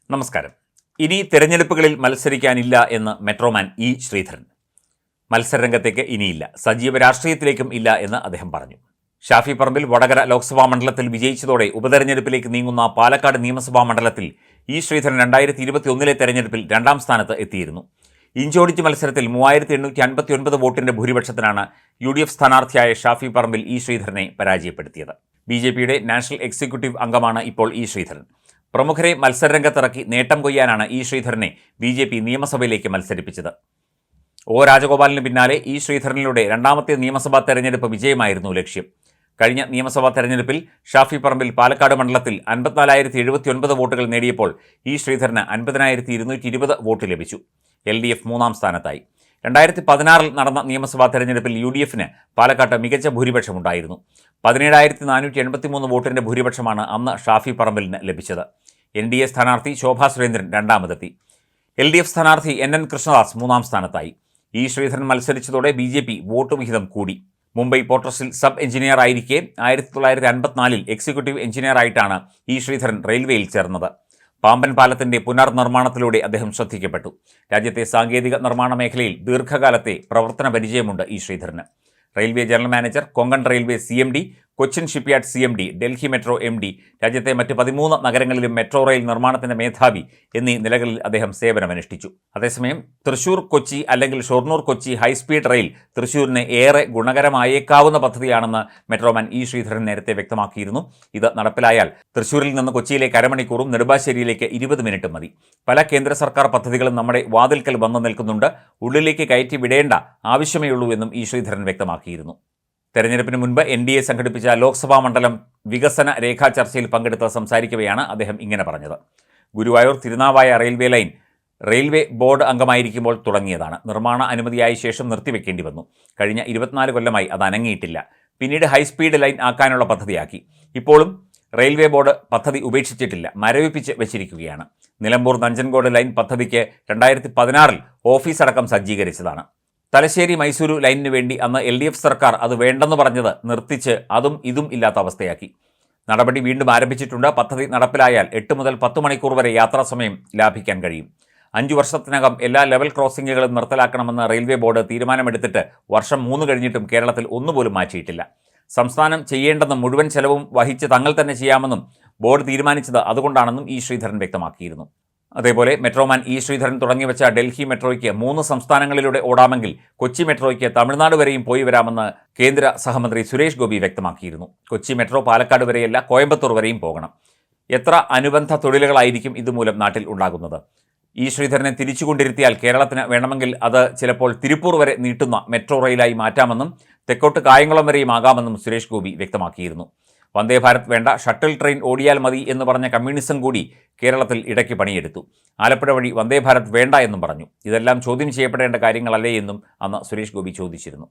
നമസ്കാരം. ഇനി തെരഞ്ഞെടുപ്പുകളിൽ മത്സരിക്കാനില്ല എന്ന് മെട്രോമാൻ ഇ ശ്രീധരൻ. മത്സരരംഗത്തേക്ക് ഇനിയില്ല, സജീവ രാഷ്ട്രീയത്തിലേക്കും ഇല്ല എന്ന് അദ്ദേഹം പറഞ്ഞു. ഷാഫി പറമ്പിൽ വടകര ലോക്സഭാ മണ്ഡലത്തിൽ വിജയിച്ചതോടെ ഉപതെരഞ്ഞെടുപ്പിലേക്ക് നീങ്ങുന്ന പാലക്കാട് നിയമസഭാ മണ്ഡലത്തിൽ ഇ ശ്രീധരൻ 2021 തെരഞ്ഞെടുപ്പിൽ 2ാം സ്ഥാനത്ത് എത്തിയിരുന്നു. ഇഞ്ചോടിച്ച് മത്സരത്തിൽ 3859 വോട്ടിന്റെ ഭൂരിപക്ഷത്തിനാണ് UDF സ്ഥാനാർത്ഥിയായ ഷാഫി പറമ്പിൽ ഇ ശ്രീധരനെ പരാജയപ്പെടുത്തിയത്. BJPയുടെ നാഷണൽ എക്സിക്യൂട്ടീവ് അംഗമാണ് ഇപ്പോൾ ഇ ശ്രീധരൻ. പ്രമുഖരെ മത്സരരംഗത്തിറക്കി നേട്ടം കൊയ്യാനാണ് ഇ ശ്രീധരനെ BJP നിയമസഭയിലേക്ക് മത്സരിപ്പിച്ചത്. ഒ രാജഗോപാലിന് പിന്നാലെ ഇ ശ്രീധരനിലൂടെ 2ാമത്തെ നിയമസഭാ തെരഞ്ഞെടുപ്പ് വിജയമായിരുന്നു ലക്ഷ്യം. കഴിഞ്ഞ നിയമസഭാ തെരഞ്ഞെടുപ്പിൽ ഷാഫി പറമ്പിൽ പാലക്കാട് മണ്ഡലത്തിൽ 54,079 വോട്ടുകൾ നേടിയപ്പോൾ ഇ ശ്രീധരന് 50,220 വോട്ട് ലഭിച്ചു. LDF 3ാം സ്ഥാനത്തായി. 2016 നടന്ന നിയമസഭാ തെരഞ്ഞെടുപ്പിൽ UDFന് പാലക്കാട്ട് മികച്ച ഭൂരിപക്ഷമുണ്ടായിരുന്നു. 17,483 വോട്ടിന്റെ ഭൂരിപക്ഷമാണ് അന്ന് ഷാഫി പറമ്പിലിന് ലഭിച്ചത്. NDA സ്ഥാനാർത്ഥി ശോഭാ സുരേന്ദ്രൻ 2ാമതെത്തി. LDF സ്ഥാനാർത്ഥി NN കൃഷ്ണദാസ് 3ാം സ്ഥാനത്തായി. ഇ ശ്രീധരൻ മത്സരിച്ചതോടെ BJP വോട്ട് വിഹിതം കൂടി. മുംബൈ പോർട്ടസിൽ സബ് എഞ്ചിനീയർ ആയിരിക്കെ 1954 എക്സിക്യൂട്ടീവ് എഞ്ചിനീയറായിട്ടാണ് ഇ ശ്രീധരൻ റെയിൽവേയിൽ ചേർന്നത്. പാമ്പൻ പാലത്തിന്റെ പുനർനിർമ്മാണത്തിലൂടെ അദ്ദേഹം ശ്രദ്ധിക്കപ്പെട്ടു. രാജ്യത്തെ സാങ്കേതിക നിർമ്മാണ മേഖലയിൽ ദീർഘകാലത്തെ പ്രവർത്തന പരിചയമുണ്ട് ഇ ശ്രീധരന്. Railway general manager, Konkan railway CMD, Cochin shipyard CMD, Delhi metro MD, രാജ്യത്തെ മറ്റ് 13 നഗരങ്ങളിലും മെട്രോ റെയിൽ നിർമ്മാണത്തിന്റെ മേധാവി എന്നീ നിലകളിൽ അദ്ദേഹം സേവനമനുഷ്ഠിച്ചു. അതേസമയം തൃശൂർ കൊച്ചി അല്ലെങ്കിൽ ഷൊർണൂർ കൊച്ചി ഹൈസ്പീഡ് റെയിൽ തൃശൂരിന് ഏറെ ഗുണകരമായേക്കാവുന്ന പദ്ധതിയാണെന്ന് മെട്രോമാൻ ഇ ശ്രീധരൻ നേരത്തെ വ്യക്തമാക്കിയിരുന്നു. ഇത് നടപ്പിലായാൽ തൃശൂരിൽ നിന്ന് കൊച്ചിയിലേക്ക് അരമണിക്കൂറും നെടുമ്പാശ്ശേരിയിലേക്ക് 20 മിനിറ്റും മതി. പല കേന്ദ്ര സർക്കാർ പദ്ധതികളും നമ്മുടെ വാതിൽക്കൽ വന്നു നിൽക്കുന്നുണ്ട്, ഉള്ളിലേക്ക് കയറ്റി വിടേണ്ട ആവശ്യമേ ഉള്ളൂ എന്നും ഇ ശ്രീധരൻ വ്യക്തമാക്കിയിരുന്നു. തെരഞ്ഞെടുപ്പിന് മുൻപ് NDA സംഘടിപ്പിച്ച ലോക്സഭാ മണ്ഡലം വികസന രേഖാ ചർച്ചയിൽ പങ്കെടുത്ത് സംസാരിക്കവെയാണ് അദ്ദേഹം ഇങ്ങനെ പറഞ്ഞത്. Guruvayur Tirunavaya railway line railway board അംഗമായിരിക്കുമ്പോൾ തുടങ്ങിയതാണ്. നിർമ്മാണ അനുമതിയായ ശേഷം നിർത്തിവെക്കേണ്ടി വന്നു. കഴിഞ്ഞ 24 കൊല്ലമായി അത് അനങ്ങിയിട്ടില്ല. പിന്നീട് ഹൈസ്പീഡ് ലൈൻ ആക്കാനുള്ള പദ്ധതിയാക്കി. ഇപ്പോഴും റെയിൽവേ ബോർഡ് പദ്ധതി ഉപേക്ഷിച്ചിട്ടില്ല, മരവിപ്പിച്ച് വെച്ചിരിക്കുകയാണ്. നിലമ്പൂർ നഞ്ചൻകോട് ലൈൻ പദ്ധതിക്ക് 2016 ഓഫീസ് അടക്കം സജ്ജീകരിച്ചതാണ്. തലശ്ശേരി മൈസൂരു ലൈനിന് വേണ്ടി അന്ന് LDF സർക്കാർ അത് വേണ്ടെന്ന് പറഞ്ഞത് നിർത്തിച്ച് അതും ഇതും ഇല്ലാത്ത അവസ്ഥയാക്കി. നടപടി വീണ്ടും ആരംഭിച്ചിട്ടുണ്ട്. പദ്ധതി നടപ്പിലായാൽ 8 മുതൽ 10 മണിക്കൂർ വരെ യാത്രാസമയം ലാഭിക്കാൻ കഴിയും. 5 വർഷത്തിനകം എല്ലാ ലെവൽ ക്രോസിംഗുകളും നിർത്തലാക്കണമെന്ന് റെയിൽവേ ബോർഡ് തീരുമാനമെടുത്തിട്ട് വർഷം 3 കഴിഞ്ഞിട്ടും കേരളത്തിൽ ഒന്നുപോലും മാറ്റിയിട്ടില്ല. സംസ്ഥാനം ചെയ്യേണ്ടെന്നും മുഴുവൻ ചെലവും വഹിച്ച് തങ്ങൾ തന്നെ ചെയ്യാമെന്നും ബോർഡ് തീരുമാനിച്ചത് അതുകൊണ്ടാണെന്നും ഇ ശ്രീധരൻ വ്യക്തമാക്കിയിരുന്നു. അതേപോലെ മെട്രോമാൻ ഇ ശ്രീധരൻ തുടങ്ങിവെച്ച ഡൽഹി മെട്രോയ്ക്ക് 3 സംസ്ഥാനങ്ങളിലൂടെ ഓടാമെങ്കിൽ കൊച്ചി മെട്രോയ്ക്ക് തമിഴ്നാട് വരെയും പോയി വരാമെന്ന് കേന്ദ്ര സഹമന്ത്രി സുരേഷ് ഗോപി വ്യക്തമാക്കിയിരുന്നു. കൊച്ചി മെട്രോ പാലക്കാട് വരെയല്ല, കോയമ്പത്തൂർ വരെയും പോകണം. എത്ര അനുബന്ധ തൊഴിലുകളായിരിക്കും ഇതുമൂലം നാട്ടിൽ ഉണ്ടാകുന്നത്? ഇ ശ്രീധരനെ തിരിച്ചുകൊണ്ടിരുത്തിയാൽ കേരളത്തിന് വേണമെങ്കിൽ അത് ചിലപ്പോൾ തിരുപ്പൂർ വരെ നീട്ടുന്ന മെട്രോ റെയിലായി മാറ്റാമെന്നും തെക്കോട്ട് കായംകുളം വരെയും ആകാമെന്നും സുരേഷ് ഗോപി വ്യക്തമാക്കിയിരുന്നു. വന്ദേ ഭാരത് വേണ്ട, ഷട്ടിൽ ട്രെയിൻ ഓടിയാൽ മതി എന്ന് പറഞ്ഞ കമ്മ്യൂണിസം കൂടി കേരളത്തിൽ ഇടയ്ക്ക് പണിയെടുത്തു. ആലപ്പുഴ വഴി വന്ദേ ഭാരത് വേണ്ട എന്നും പറഞ്ഞു. ഇതെല്ലാം ചോദ്യം ചെയ്യപ്പെടേണ്ട കാര്യങ്ങളല്ലേ എന്നും അന്ന് സുരേഷ് ഗോപി ചോദിച്ചിരുന്നു.